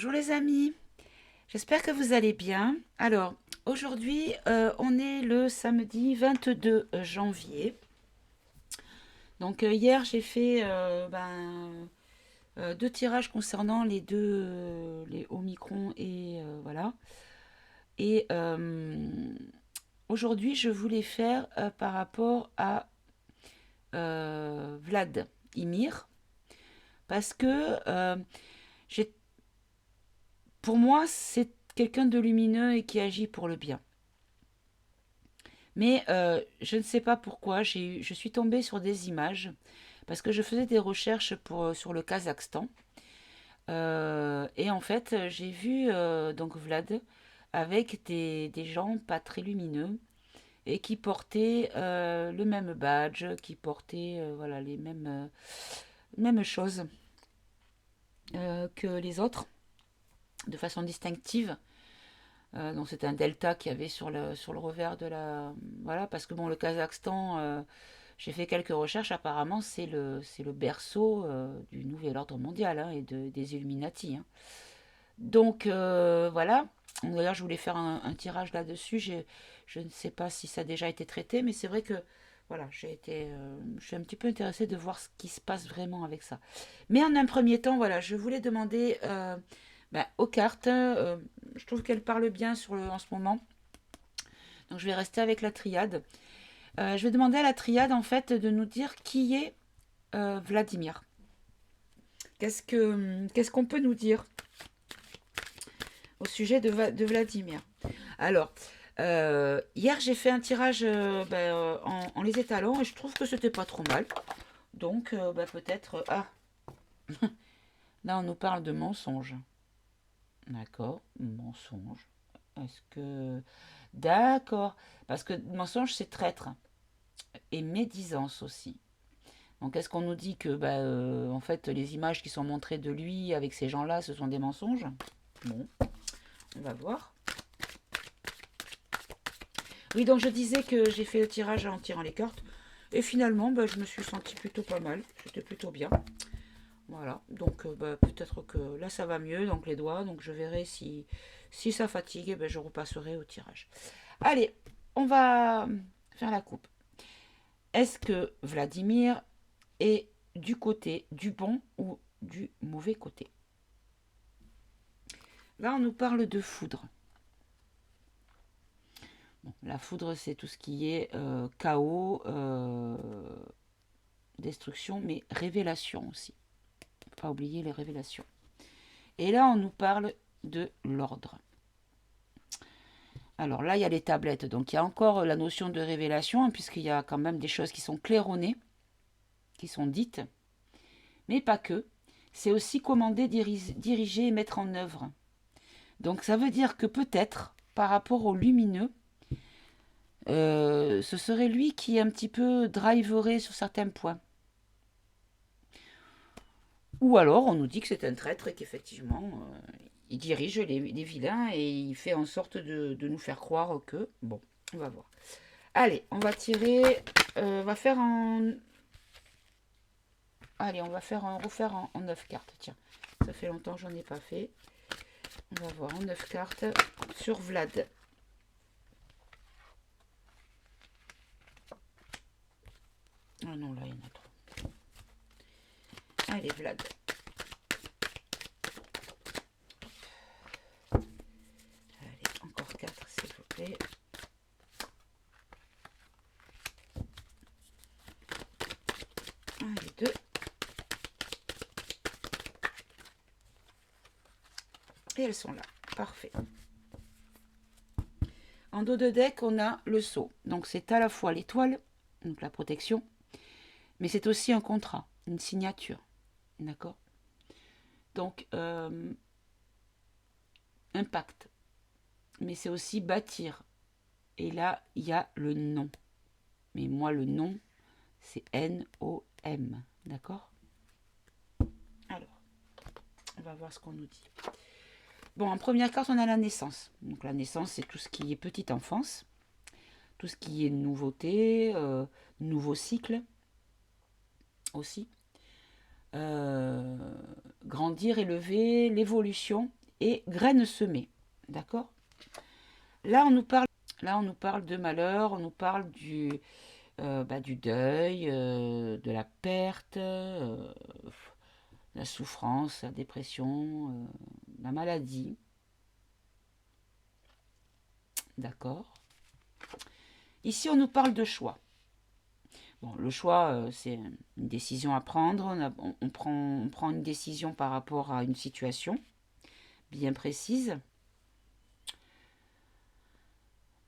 Bonjour les amis, j'espère que vous allez bien. Alors, aujourd'hui, on est le samedi 22 janvier. Donc, hier, j'ai fait deux tirages concernant les deux, les Omicron et voilà. Et aujourd'hui, je voulais faire par rapport à Vladimir, parce que j'ai pour moi, c'est quelqu'un de lumineux et qui agit pour le bien. Mais je ne sais pas pourquoi, je suis tombée sur des images parce que je faisais des recherches sur le Kazakhstan. Et en fait, j'ai vu donc Vlad avec des gens pas très lumineux et qui portaient le même badge, qui portaient voilà, mêmes choses que les autres, de façon distinctive. Donc c'était un delta qu'il y avait sur le revers de la... Voilà, parce que bon, le Kazakhstan, j'ai fait quelques recherches, apparemment c'est le berceau du nouvel ordre mondial hein, et des Illuminati. Hein. Donc voilà, d'ailleurs je voulais faire un tirage là-dessus, je ne sais pas si ça a déjà été traité, mais c'est vrai que voilà, je suis un petit peu intéressée de voir ce qui se passe vraiment avec ça. Mais en un premier temps, voilà, je voulais demander aux cartes. Je trouve qu'elles parlent bien en ce moment. Donc je vais rester avec la triade. Je vais demander à la triade en fait de nous dire qui est Vladimir. Qu'est-ce qu'on peut nous dire au sujet de Vladimir? Alors, hier j'ai fait un tirage en les étalant et je trouve que c'était pas trop mal. Donc peut-être... ah, là on nous parle de mensonge. D'accord, mensonge. Est-ce que... D'accord, parce que mensonge c'est traître et médisance aussi. Donc est-ce qu'on nous dit que en fait les images qui sont montrées de lui avec ces gens-là ce sont des mensonges? Bon, on va voir. Oui, donc je disais que j'ai fait le tirage en tirant les cartes et finalement je me suis sentie plutôt pas mal, c'était plutôt bien. Voilà, donc peut-être que là ça va mieux, donc les doigts, donc je verrai si ça fatigue, je repasserai au tirage. Allez, on va faire la coupe. Est-ce que Vladimir est du côté du bon ou du mauvais côté? Là, on nous parle de foudre. Bon, la foudre, c'est tout ce qui est chaos, destruction, mais révélation aussi. Faut pas oublier les révélations. Et là, on nous parle de l'ordre. Alors là, il y a les tablettes. Donc, il y a encore la notion de révélation, hein, puisqu'il y a quand même des choses qui sont claironnées, qui sont dites, mais pas que. C'est aussi commander, diriger et mettre en œuvre. Donc, ça veut dire que peut-être, par rapport au lumineux, ce serait lui qui un petit peu driverait sur certains points. Ou alors on nous dit que c'est un traître et qu'effectivement il dirige les vilains et il fait en sorte de nous faire croire que... Bon, on va voir. Allez, on va tirer... on va faire en... Allez, on va refaire en 9 cartes. Tiens, ça fait longtemps que j'en ai pas fait. On va voir en 9 cartes sur Vlad. Ah non, là, il y en a trop. Allez, Vlad. Allez, encore 4, s'il vous plaît. Allez, 2. Et elles sont là. Parfait. En dos de deck, on a le sceau. Donc c'est à la fois l'étoile, donc la protection, mais c'est aussi un contrat, une signature. D'accord? Donc, un pacte. Mais c'est aussi bâtir. Et là, il y a le nom. Mais moi, le nom, c'est N-O-M. D'accord? Alors, on va voir ce qu'on nous dit. Bon, en première carte, on a la naissance. Donc la naissance, c'est tout ce qui est petite enfance, tout ce qui est nouveauté, nouveau cycle aussi. Grandir, élever, l'évolution et graine semée. D'accord? Là, on nous parle de malheur, on nous parle du deuil, de la perte, la souffrance, la dépression, la maladie. D'accord? Ici, on nous parle de choix. Bon, le choix, c'est une décision à prendre. On prend une décision par rapport à une situation bien précise.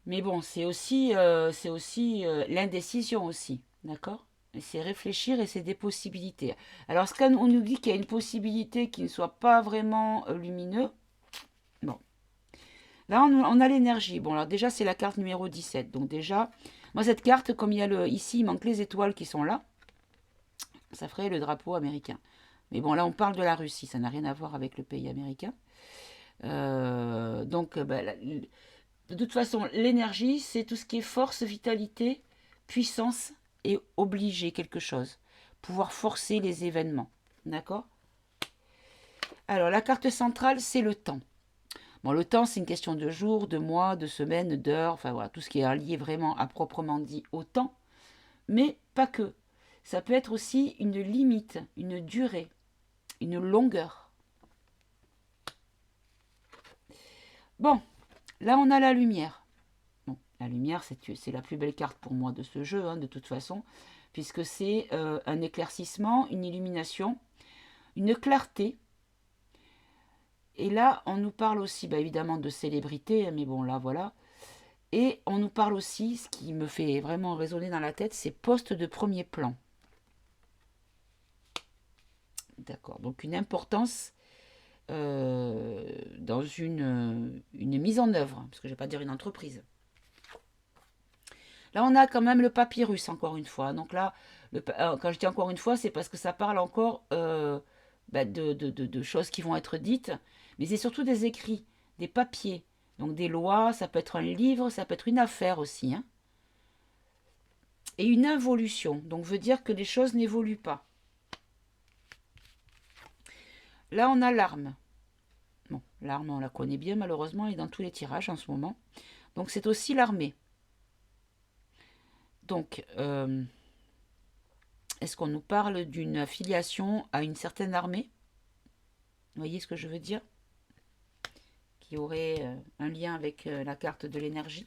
Mais bon, c'est aussi l'indécision aussi, d'accord? C'est réfléchir et c'est des possibilités. Alors, ce qu'on nous dit qu'il y a une possibilité qui ne soit pas vraiment lumineux, bon. Là, on a l'énergie. Bon, alors déjà, c'est la carte numéro 17. Donc déjà, moi, cette carte, comme il y a ici, il manque les étoiles qui sont là, ça ferait le drapeau américain. Mais bon, là, on parle de la Russie, ça n'a rien à voir avec le pays américain. Donc, de toute façon, l'énergie, c'est tout ce qui est force, vitalité, puissance et obliger quelque chose. Pouvoir forcer les événements. D'accord? Alors, la carte centrale, c'est le temps. Bon, le temps, c'est une question de jours, de mois, de semaines, d'heures, enfin voilà, tout ce qui est lié vraiment à proprement dit au temps. Mais pas que. Ça peut être aussi une limite, une durée, une longueur. Bon, là, on a la lumière. Bon, la lumière, c'est la plus belle carte pour moi de ce jeu, hein, de toute façon, puisque c'est un éclaircissement, une illumination, une clarté. Et là, on nous parle aussi, évidemment, de célébrité, mais bon, là, voilà. Et on nous parle aussi, ce qui me fait vraiment résonner dans la tête, c'est poste de premier plan. D'accord, donc une importance dans une mise en œuvre, parce que je ne vais pas dire une entreprise. Là, on a quand même le papyrus, encore une fois. Donc là, quand je dis encore une fois, c'est parce que ça parle encore de choses qui vont être dites, mais c'est surtout des écrits, des papiers. Donc des lois, ça peut être un livre, ça peut être une affaire aussi. Hein. Et une involution, donc veut dire que les choses n'évoluent pas. Là, on a l'arme. Bon, l'arme, on la connaît bien, malheureusement, elle est dans tous les tirages en ce moment. Donc c'est aussi l'armée. Donc, est-ce qu'on nous parle d'une affiliation à une certaine armée? Vous voyez ce que je veux dire? Qui aurait un lien avec la carte de l'énergie.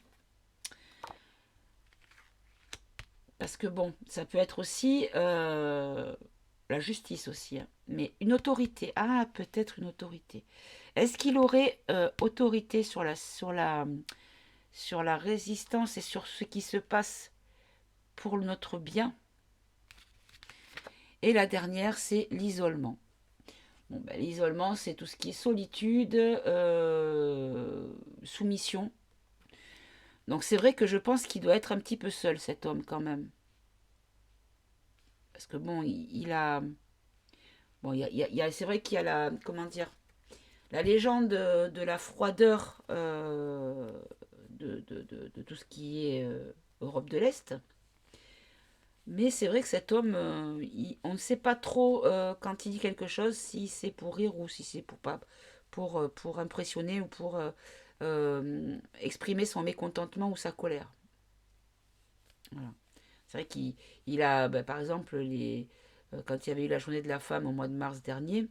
Parce que bon, ça peut être aussi la justice aussi. Hein. Mais une autorité. Ah, peut-être une autorité. Est-ce qu'il aurait autorité sur la résistance et sur ce qui se passe pour notre bien? Et la dernière, c'est l'isolement. Bon, l'isolement, c'est tout ce qui est solitude, soumission. Donc c'est vrai que je pense qu'il doit être un petit peu seul, cet homme, quand même. Parce que bon, il a... Bon, c'est vrai qu'il y a la... Comment dire? La légende de la froideur de tout ce qui est Europe de l'Est. Mais c'est vrai que cet homme, on ne sait pas trop quand il dit quelque chose, si c'est pour rire ou si c'est pour pas, pour impressionner ou pour exprimer son mécontentement ou sa colère. Voilà. C'est vrai qu'il a, par exemple, quand il y avait eu la journée de la femme au mois de mars dernier,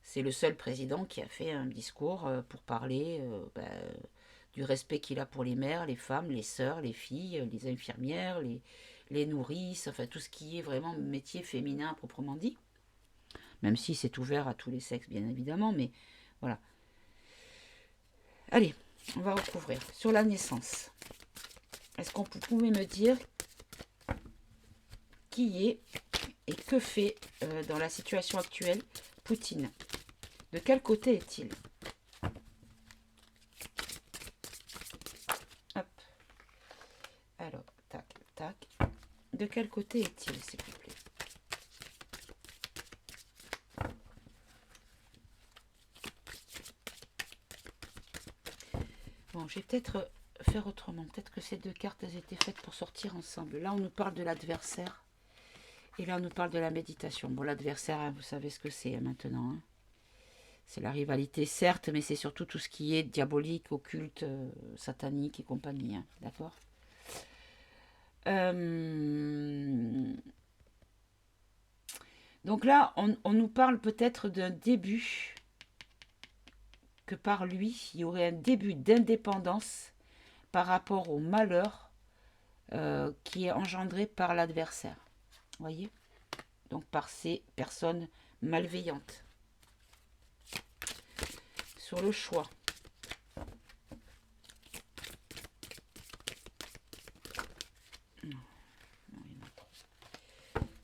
c'est le seul président qui a fait un discours pour parler du respect qu'il a pour les mères, les femmes, les sœurs, les filles, les infirmières, les nourrices, enfin tout ce qui est vraiment métier féminin proprement dit. Même si c'est ouvert à tous les sexes, bien évidemment, mais voilà. Allez, on va recouvrir. Sur la naissance, est-ce qu'on pouvait me dire qui est et que fait dans la situation actuelle Poutine? De quel côté est-il? Hop. Alors, tac, tac. De quel côté est-il, s'il vous plaît? Bon, je vais peut-être faire autrement. Peut-être que ces deux cartes elles étaient faites pour sortir ensemble. Là, on nous parle de l'adversaire. Et là, on nous parle de la méditation. Bon, l'adversaire, hein, vous savez ce que c'est maintenant. Hein. C'est la rivalité, certes, mais c'est surtout tout ce qui est diabolique, occulte, satanique et compagnie. Hein, d'accord. Donc là, on nous parle peut-être d'un début, que par lui, il y aurait un début d'indépendance par rapport au malheur qui est engendré par l'adversaire. Voyez? Donc par ces personnes malveillantes. Sur le choix.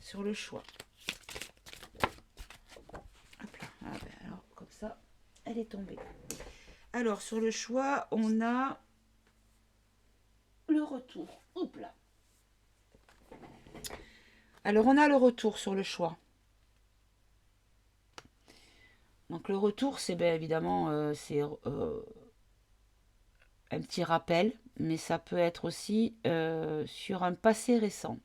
Sur le choix. Hop là. Ah ben alors, comme ça, elle est tombée. Alors, sur le choix, on a le retour. Hop là. Alors, on a le retour sur le choix. Donc, le retour, c'est bien évidemment, c'est un petit rappel, mais ça peut être aussi sur un passé récent.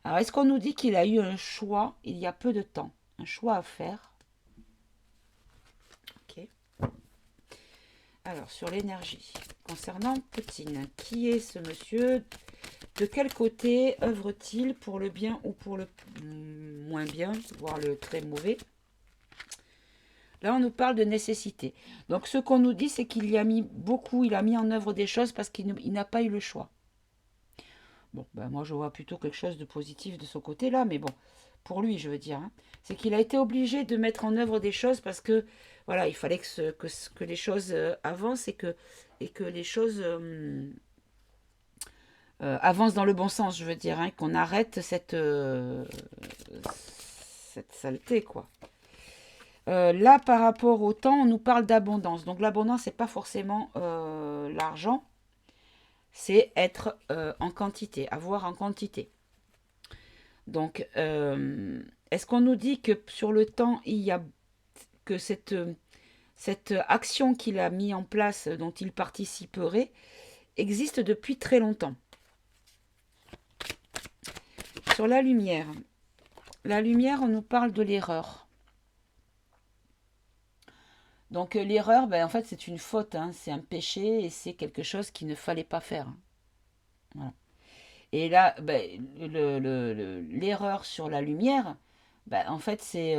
Alors, est-ce qu'on nous dit qu'il a eu un choix il y a peu de temps? Un choix à faire. Ok. Alors, sur l'énergie. Concernant Poutine, qui est ce monsieur? De quel côté œuvre-t-il, pour le bien ou pour le moins bien, voire le très mauvais? Là, on nous parle de nécessité. Donc, ce qu'on nous dit, c'est qu'il y a mis beaucoup, il a mis en œuvre des choses parce qu'il n'a pas eu le choix. Bon, ben moi, je vois plutôt quelque chose de positif de son côté là, mais bon, pour lui, je veux dire, hein, c'est qu'il a été obligé de mettre en œuvre des choses parce que, voilà, il fallait que les choses avancent et que les choses avancent dans le bon sens, je veux dire, hein, qu'on arrête cette saleté, quoi. Là, par rapport au temps, on nous parle d'abondance. Donc l'abondance, c'est pas forcément l'argent, c'est être en quantité, avoir en quantité. Donc, est-ce qu'on nous dit que sur le temps, il y a que cette action qu'il a mis en place, dont il participerait, existe depuis très longtemps? Sur la lumière, on nous parle de l'erreur. Donc l'erreur, ben, en fait, c'est une faute, hein, c'est un péché et c'est quelque chose qu'il ne fallait pas faire. Hein. Voilà. Et là, ben, l'erreur sur la lumière, ben, en fait, c'est...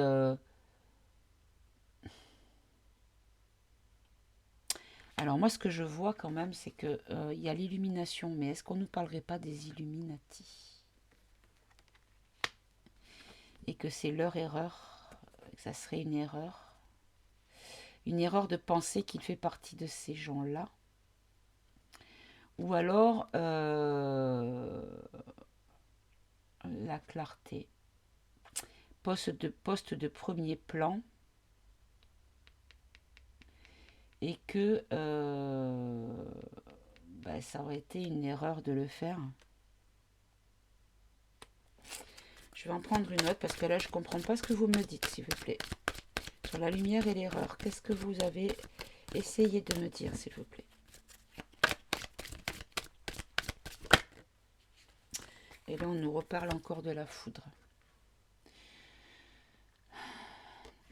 Alors moi, ce que je vois quand même, c'est qu'il y a l'illumination, mais est-ce qu'on ne nous parlerait pas des Illuminati? Et que c'est leur erreur, que ça serait une erreur de penser qu'il fait partie de ces gens-là. Ou alors la clarté. Poste de premier plan. Et que ben, ça aurait été une erreur de le faire. Je vais en prendre une autre parce que là je ne comprends pas ce que vous me dites, s'il vous plaît. Sur la lumière et l'erreur, qu'est-ce que vous avez essayé de me dire, s'il vous plaît? Et là on nous reparle encore de la foudre.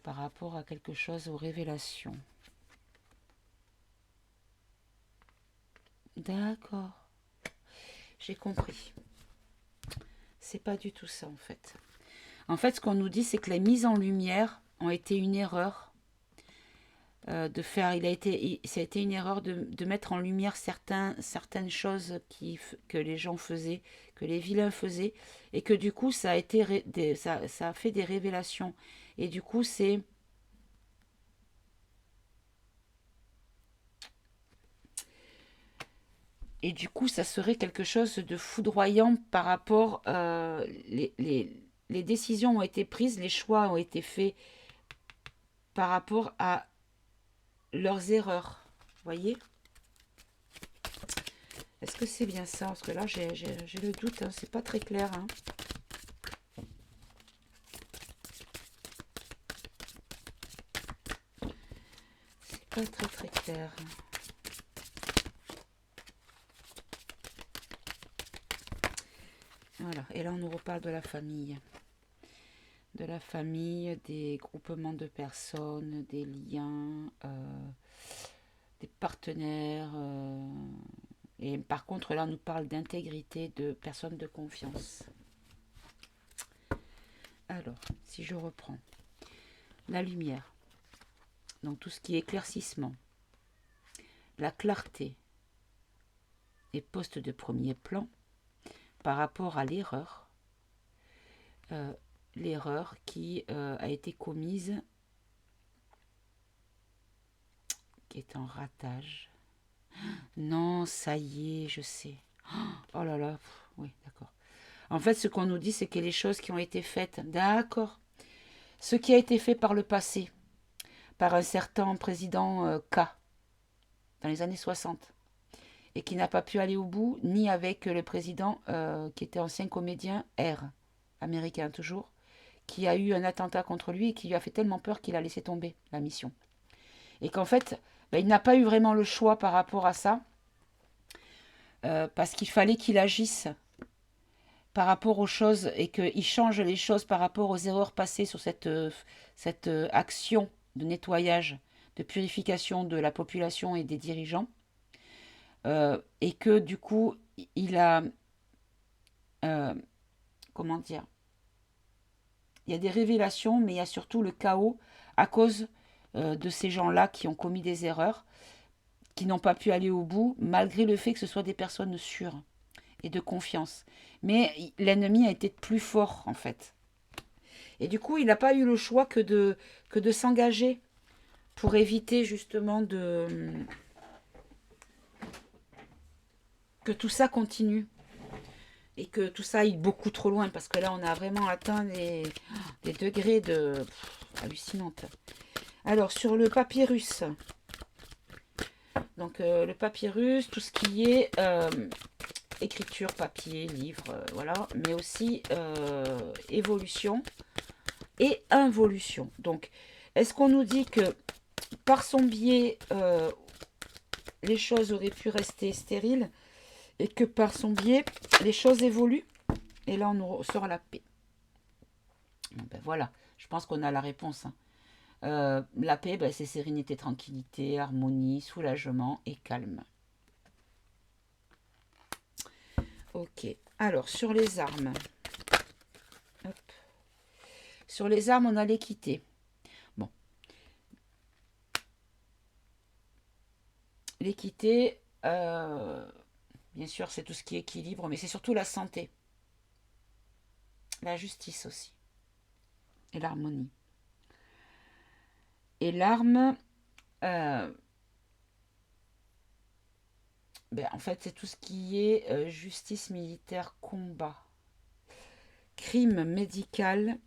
Par rapport à quelque chose, aux révélations. D'accord. J'ai compris. C'est pas du tout ça en fait. En fait, ce qu'on nous dit, c'est que les mises en lumière ont été une erreur de faire. Ça a été une erreur de mettre en lumière certaines choses que les gens faisaient, que les vilains faisaient, et que du coup, ça a fait des révélations. Et du coup, c'est Et du coup, ça serait quelque chose de foudroyant par rapport... les décisions ont été prises, les choix ont été faits par rapport à leurs erreurs. Vous voyez? Est-ce que c'est bien ça? Parce que là, j'ai le doute, hein, c'est pas très clair. Hein. C'est pas très très clair. Voilà, et là on nous reparle de la famille. de la famille, des groupements de personnes, des liens, des partenaires. Et par contre, là, on nous parle d'intégrité, de personnes de confiance. Alors, si je reprends, la lumière, donc tout ce qui est éclaircissement, la clarté et poste de premier plan par rapport à l'erreur, qui a été commise, qui est en ratage. Non, ça y est, je sais. Oh là là, oui, d'accord. En fait, ce qu'on nous dit, c'est que les choses qui ont été faites, d'accord, ce qui a été fait par le passé, par un certain président K, dans les années 60, et qui n'a pas pu aller au bout, ni avec le président qui était ancien comédien R, américain toujours, qui a eu un attentat contre lui et qui lui a fait tellement peur qu'il a laissé tomber la mission. Et qu'en fait, il n'a pas eu vraiment le choix par rapport à ça, parce qu'il fallait qu'il agisse par rapport aux choses et qu'il change les choses par rapport aux erreurs passées sur cette action de nettoyage, de purification de la population et des dirigeants. Et que du coup, il a... comment dire, il y a des révélations, mais il y a surtout le chaos à cause de ces gens-là qui ont commis des erreurs, qui n'ont pas pu aller au bout, malgré le fait que ce soit des personnes sûres et de confiance. Mais l'ennemi a été plus fort, en fait. Et du coup, il n'a pas eu le choix que de s'engager pour éviter justement que tout ça continue. Et que tout ça aille beaucoup trop loin, parce que là, on a vraiment atteint des degrés hallucinantes. Alors, sur le papyrus, donc le papyrus, tout ce qui est écriture, papier, livre, voilà, mais aussi évolution et involution. Donc, est-ce qu'on nous dit que par son biais, les choses auraient pu rester stériles et que par son biais, les choses évoluent? Et là, on nous sort la paix. Ben voilà, je pense qu'on a la réponse. La paix, c'est sérénité, tranquillité, harmonie, soulagement et calme. Ok, alors sur les armes. Hop. Sur les armes, on a l'équité. Bon. L'équité, bien sûr, c'est tout ce qui est équilibre, mais c'est surtout la santé. La justice aussi. Et l'harmonie. Et l'arme, en fait, c'est tout ce qui est justice militaire, combat, crime médical,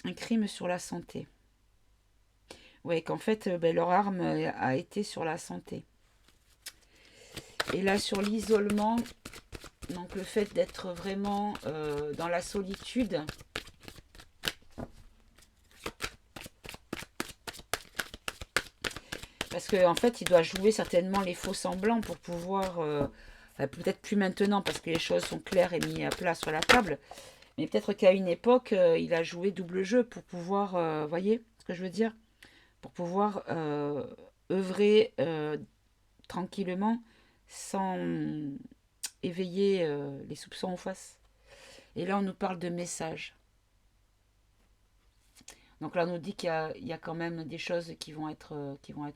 un crime sur la santé. Oui, qu'en fait, leur arme a été sur la santé. Et là, sur l'isolement, donc le fait d'être vraiment dans la solitude, parce qu'en fait, il doit jouer certainement les faux semblants pour pouvoir, peut-être plus maintenant parce que les choses sont claires et mises à plat sur la table, mais peut-être qu'à une époque, il a joué double jeu pour pouvoir, voyez ce que je veux dire, pour pouvoir œuvrer tranquillement sans éveiller les soupçons en face. Et là, on nous parle de messages. Donc là, on nous dit qu'il y a quand même des choses qui vont être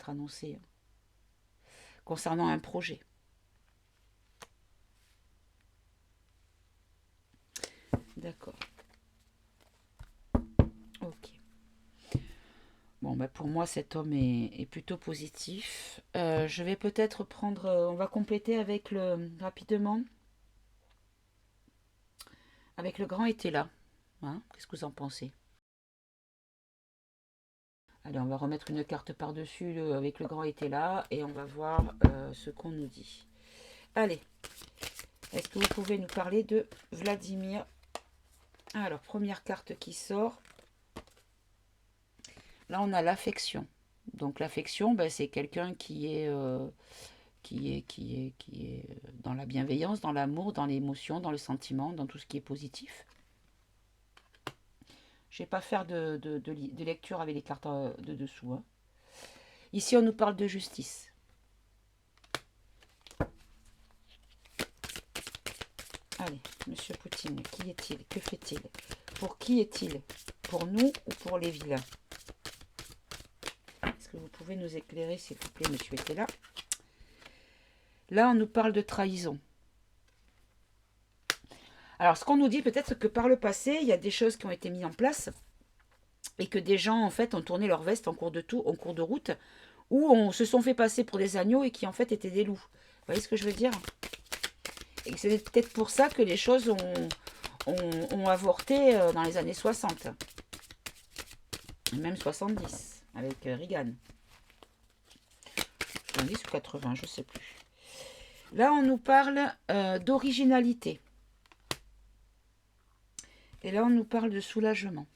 annoncées concernant un projet. D'accord. Ok. Bon, pour moi, cet homme est plutôt positif. Je vais peut-être prendre... on va compléter avec rapidement, avec le grand était là. Hein, qu'est-ce que vous en pensez? Allez, on va remettre une carte par-dessus avec le grand était là et on va voir ce qu'on nous dit. Allez, est-ce que vous pouvez nous parler de Vladimir? Alors, première carte qui sort. Là, on a l'affection. Donc, l'affection, c'est quelqu'un qui est dans la bienveillance, dans l'amour, dans l'émotion, dans le sentiment, dans tout ce qui est positif. Je ne vais pas faire de lecture avec les cartes de dessous. Hein. Ici, on nous parle de justice. Allez, Monsieur Poutine, qui est-il? Que fait-il? Pour qui est-il? Pour nous ou pour les vilains? Est-ce que vous pouvez nous éclairer, s'il vous plaît, Monsieur était là? Là, on nous parle de trahison. Alors, ce qu'on nous dit peut-être que par le passé, il y a des choses qui ont été mises en place et que des gens, en fait, ont tourné leur veste en cours de route ou se sont fait passer pour des agneaux et qui, en fait, étaient des loups. Vous voyez ce que je veux dire? Et c'est peut-être pour ça que les choses ont avorté dans les années 60. Et même 70, avec Reagan. 70 ou 80, je ne sais plus. Là, on nous parle d'originalité. Et là, on nous parle de soulagement.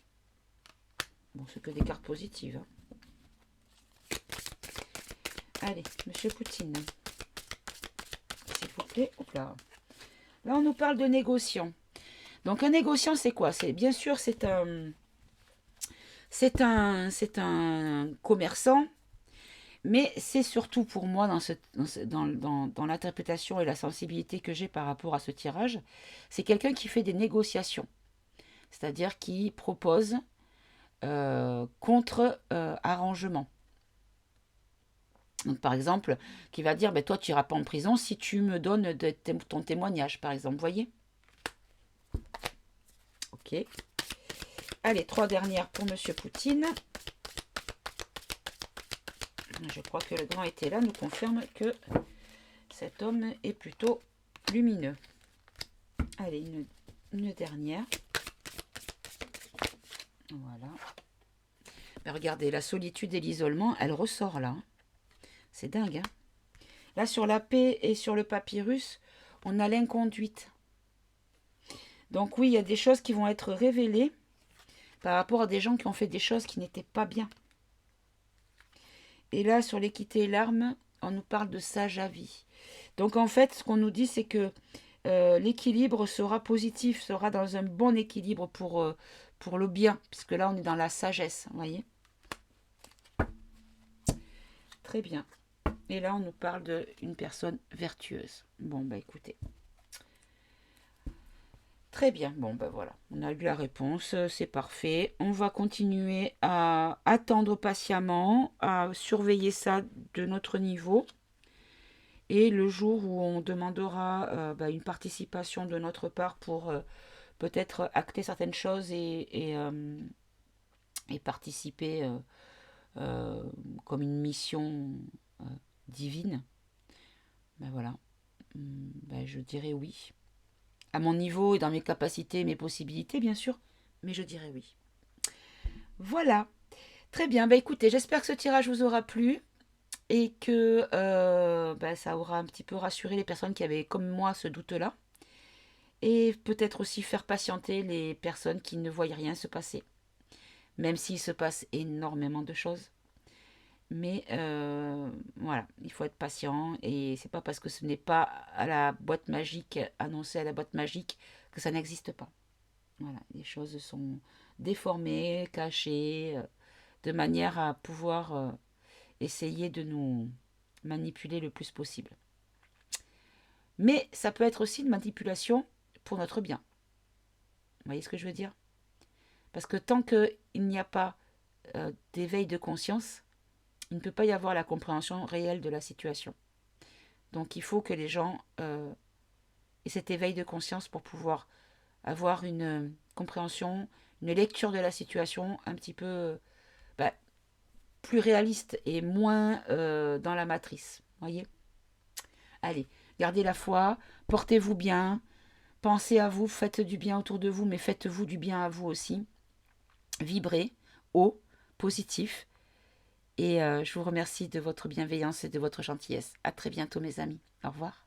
Bon, c'est que des cartes positives. Hein. Allez, Monsieur Poutine. S'il vous plaît. Hop là. Là, on nous parle de négociant. Donc, un négociant, c'est quoi? C'est bien sûr, c'est un commerçant, mais c'est surtout pour moi, dans l'interprétation et la sensibilité que j'ai par rapport à ce tirage, c'est quelqu'un qui fait des négociations. C'est-à-dire qui propose contre-arrangement. Donc, par exemple, qui va dire, ben, toi, tu n'iras pas en prison si tu me donnes ton témoignage, par exemple. Vous voyez? Ok. Allez, 3 dernières pour Monsieur Poutine. Je crois que le grand était là, nous confirme que cet homme est plutôt lumineux. Allez, une dernière. Voilà. Mais regardez, la solitude et l'isolement, elle ressort là. C'est dingue. Hein, là, sur la paix et sur le papyrus, on a l'inconduite. Donc oui, il y a des choses qui vont être révélées par rapport à des gens qui ont fait des choses qui n'étaient pas bien. Et là, sur l'équité et l'arme, on nous parle de sage avis. Donc en fait, ce qu'on nous dit, c'est que l'équilibre sera positif, sera dans un bon équilibre pour le bien, puisque là, on est dans la sagesse, vous voyez. Très bien. Et là, on nous parle d'une personne vertueuse. Bon, bah écoutez. Très bien. Bon, bah voilà. On a eu la réponse. C'est parfait. On va continuer à attendre patiemment, à surveiller ça de notre niveau. Et le jour où on demandera une participation de notre part pour peut-être acter certaines choses et participer comme une mission divine, ben voilà, je dirais oui. À mon niveau et dans mes capacités, mes possibilités, bien sûr, mais je dirais oui. Voilà. Très bien. Bah écoutez, j'espère que ce tirage vous aura plu et que ça aura un petit peu rassuré les personnes qui avaient, comme moi, ce doute-là. Et peut-être aussi faire patienter les personnes qui ne voient rien se passer. Même s'il se passe énormément de choses. Mais voilà, il faut être patient et c'est pas parce que ce n'est pas à la boîte magique, annoncé à la boîte magique, que ça n'existe pas. Voilà, les choses sont déformées, cachées, de manière à pouvoir essayer de nous manipuler le plus possible. Mais ça peut être aussi une manipulation pour notre bien. Vous voyez ce que je veux dire? Parce que tant qu'il n'y a pas d'éveil de conscience, il ne peut pas y avoir la compréhension réelle de la situation. Donc il faut que les gens aient cet éveil de conscience pour pouvoir avoir une compréhension, une lecture de la situation un petit peu plus réaliste et moins dans la matrice. Voyez? Allez, gardez la foi, portez-vous bien, pensez à vous, faites du bien autour de vous, mais faites-vous du bien à vous aussi. Vibrez haut, positif. Et je vous remercie de votre bienveillance et de votre gentillesse. À très bientôt mes amis. Au revoir.